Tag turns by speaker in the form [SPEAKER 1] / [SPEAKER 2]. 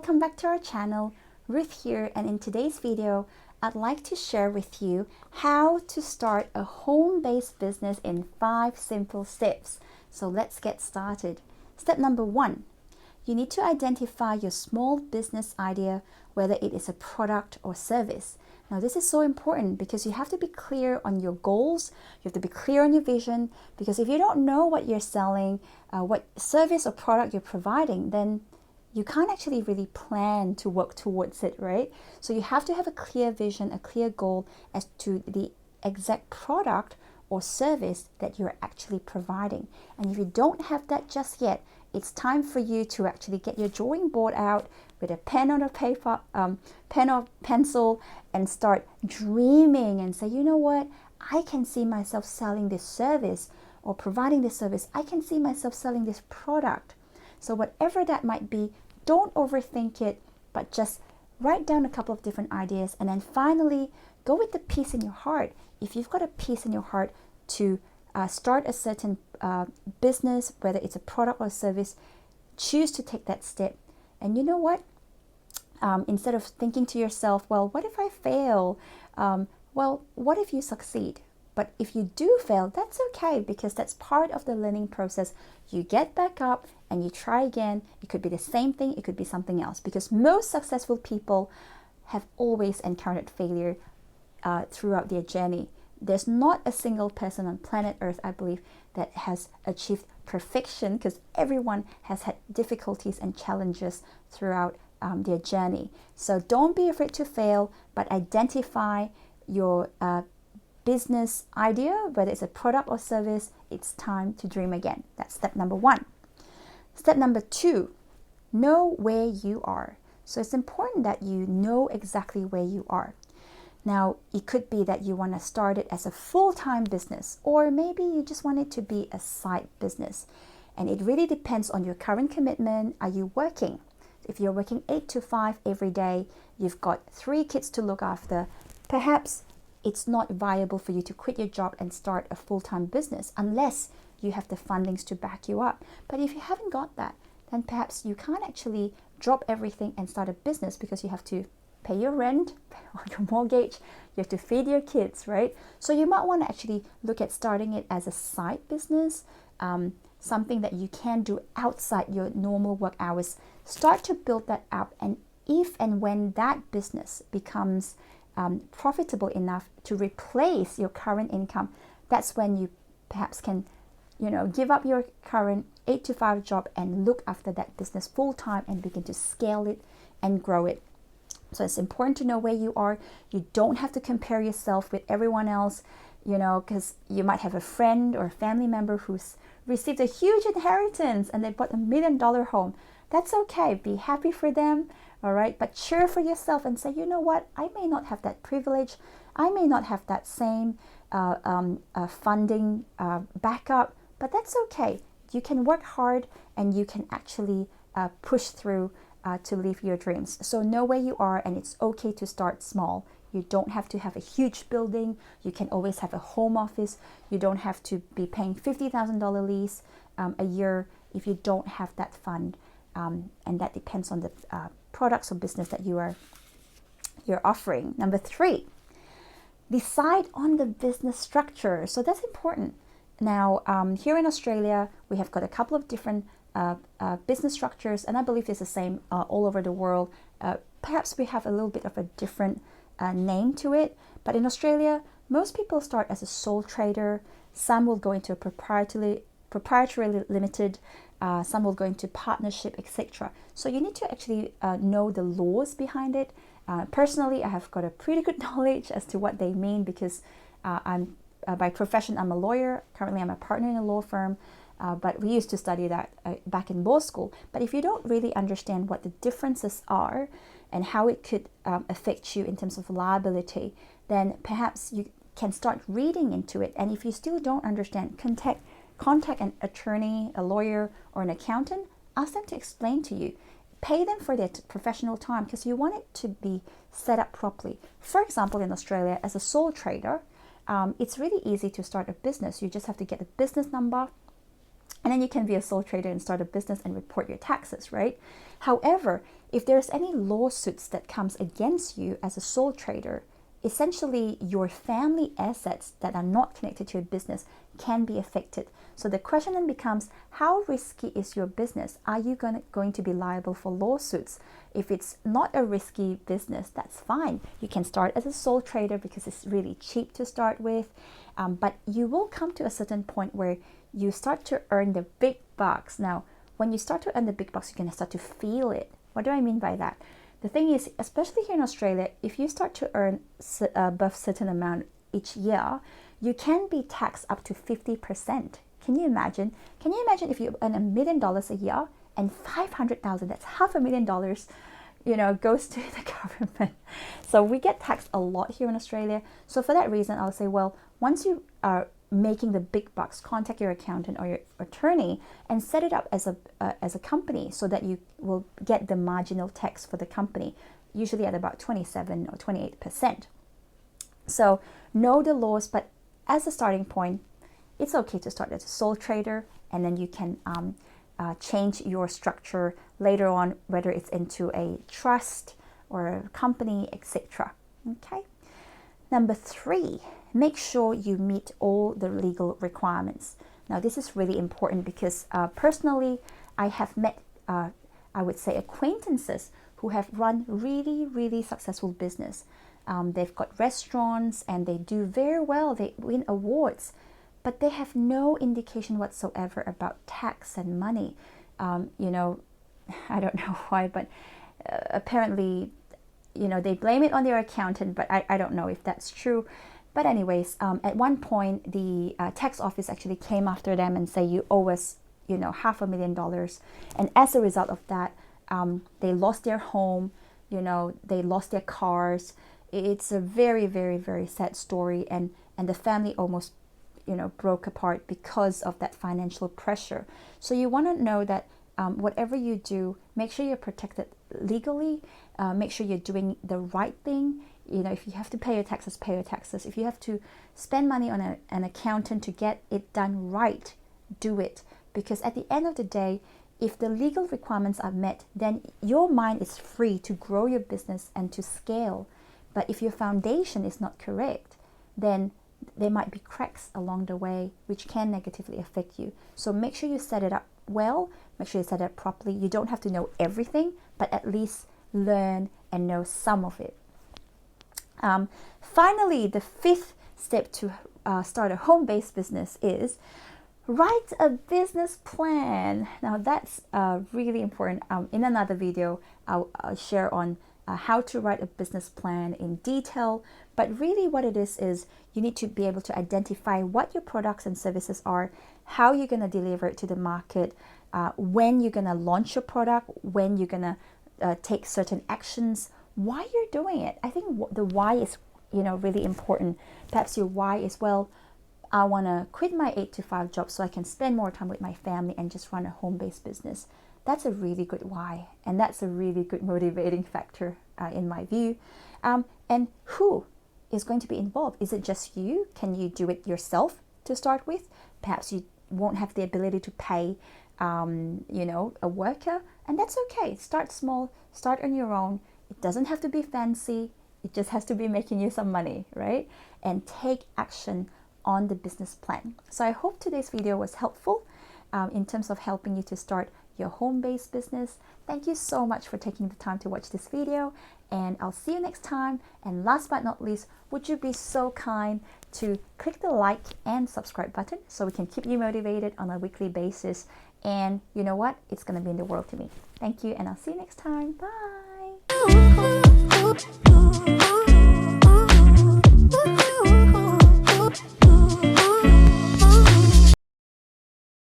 [SPEAKER 1] welcome back to our channel. Ruth here, and in today's video I'd like to share with you how to start a home-based business in 5 simple steps. So let's get started. Step number 1, you need to identify your small business idea, whether it is a product or service. Now this is so important because you have to be clear on your goals, you have to be clear on your vision, because if you don't know what you're selling, what service or product you're providing, then you can't actually really plan to work towards it, right? So you have to have a clear vision, a clear goal as to the exact product or service that you're actually providing. And if you don't have that just yet, it's time for you to actually get your drawing board out with a pen or paper, pen or pencil, and start dreaming and say, you know what, I can see myself selling this service or providing this service. I can see myself selling this product. So whatever that might be, don't overthink it, but just write down a couple of different ideas, and then finally go with the peace in your heart. If you've got a peace in your heart to start a certain business, whether it's a product or service, choose to take that step. And you know what? Instead of thinking to yourself, well, what if I fail? Well, what if you succeed? But if you do fail, that's okay, because that's part of the learning process. You get back up and you try again. It could be the same thing, it could be something else, because most successful people have always encountered failure throughout their journney. There's not a single person on planet Earth, I believe, that has achieved perfection, because everyone has had difficulties and challenges throughout their journey. So don't be afraid to fail, but identify your business idea, whether it's a product or service. It's time to dream again. That's step number 1. Step number 2, know where you are. So it's important that you know exactly where you are. Now, it could be that you want to start it as a full-time business, or maybe you just want it to be a side business. And it really depends on your current commitment. Are you working? If you're working 8 to 5 every day, you've got 3 kids to look after, perhaps it's not viable for you to quit your job and start a full-time business unless you have the fundings to back you up. But if you haven't got that, then perhaps you can't actually drop everything and start a business, because you have to pay your rent or your mortgage, you have to feed your kids, right? So you might want to actually look at starting it as a side business, something that you can do outside your normal work hours. Start to build that up, and if and when that business becomes profitable enough to replace your current income, that's when you perhaps can, give up your current 8 to 5 job and look after that business full time and begin to scale it and grow it. So it's important to know where you are. You don't have to compare yourself with everyone else, because you might have a friend or a family member who's received a huge inheritance and they bought $1 million home. That's okay. Be happy for them. All right, but cheer for yourself and say, you know what, I may not have that privilege, I may not have that same funding backup, but that's okay. You can work hard and you can actually push through to live your dreams. So know where you are, and it's okay to start small. You don't have to have a huge building. You can always have a home office. You don't have to be paying $50,000 lease a year if you don't have that fund. And that depends on the products or business that you're offering. Number 3, decide on the business structure. So that's important. Now, here in Australia, we have got a couple of different business structures, and I believe it's the same all over the world. Perhaps we have a little bit of a different name to it, but in Australia, most people start as a sole trader. Some will go into a proprietary limited, some will go into partnership, etc. So you need to actually know the laws behind it. Personally, I have got a pretty good knowledge as to what they mean, because I'm by profession, I'm a lawyer. Currently, I'm a partner in a law firm, but we used to study that back in law school. But if you don't really understand what the differences are and how it could affect you in terms of liability, then perhaps you can start reading into it. And if you still don't understand, contact an attorney, a lawyer, or an accountant. Ask them to explain to you. Pay them for their professional time, because you want it to be set up properly. For example, in Australia, as a sole trader, it's really easy to start a business. You just have to get a business number, And then you can be a sole trader and start a business and report your taxes, right? However, if there's any lawsuits that comes against you as a sole trader, essentially your family assets that are not connected to your business can be affected. So the question then becomes, how risky is your business? Are you going to be liable for lawsuits? If it's not a risky business, that's fine. You can start as a sole trader because it's really cheap to start with. But you will come to a certain point where you start to earn the big bucks. Now, when you start to earn the big bucks, you're going to start to feel it. What do I mean by that? The thing is, especially here in Australia, if you start to earn above certain amount each year, you can be taxed up to 50%. Can you imagine? Can you imagine if you earn $1 million a year and 500,000, that's $500,000, goes to the government. So we get taxed a lot here in Australia. So for that reason, I'll say, well, once you are making the big bucks, contact your accountant or your attorney and set it up as a company so that you will get the marginal tax for the company, usually at about 27 or 28%. So know the laws, but as a starting point, it's okay to start as a sole trader, and then you can change your structure later on, whether it's into a trust or a company, etc. Okay. Number 3, make sure you meet all the legal requirements. Now, this is really important because personally, I have met, I would say, acquaintances who have run really, really successful business. They've got restaurants and they do very well. They win awards, but they have no indication whatsoever about tax and money. I don't know why, but apparently, they blame it on their accountant, but I don't know if that's true. But anyways, at one point, the tax office actually came after them and say, you owe us, $500,000. And as a result of that, they lost their home, they lost their cars. It's a very, very, very sad story. And the family almost, broke apart because of that financial pressure. So you want to know that whatever you do, make sure you're protected legally. Make sure you're doing the right thing. If you have to pay your taxes, pay your taxes. If you have to spend money on an accountant to get it done right, do it. Because at the end of the day, if the legal requirements are met, then your mind is free to grow your business and to scale. But if your foundation is not correct, then there might be cracks along the way which can negatively affect you. So make sure you set it up well, make sure you set it up properly. You don't have to know everything, but at least learn and know some of it. Finally, the 5th step to start a home-based business is write a business plan. Now that's really important. In another video, I'll share on how to write a business plan in detail. But really what it is you need to be able to identify what your products and services are, how you're going to deliver it to the market, when you're going to launch your product, when you're going to take certain actions, why you're doing it. I think the why is really important. Perhaps your why is, well, I want to quit my 8-to-5 job so I can spend more time with my family and just run a home-based business. That's a really good why, and that's a really good motivating factor in my view. And who is going to be involved? Is it just you? Can you do it yourself to start with? Perhaps you won't have the ability to pay a worker, and that's okay. Start small, start on your own. It doesn't have to be fancy. It just has to be making you some money, right? And take action on the business plan. So I hope today's video was helpful in terms of helping you to start your home-based business. Thank you so much for taking the time to watch this video, and I'll see you next time. And last but not least, would you be so kind to click the like and subscribe button so we can keep you motivated on a weekly basis. And you know what? It's going to mean the world to me. Thank you, and I'll see you next time. Bye.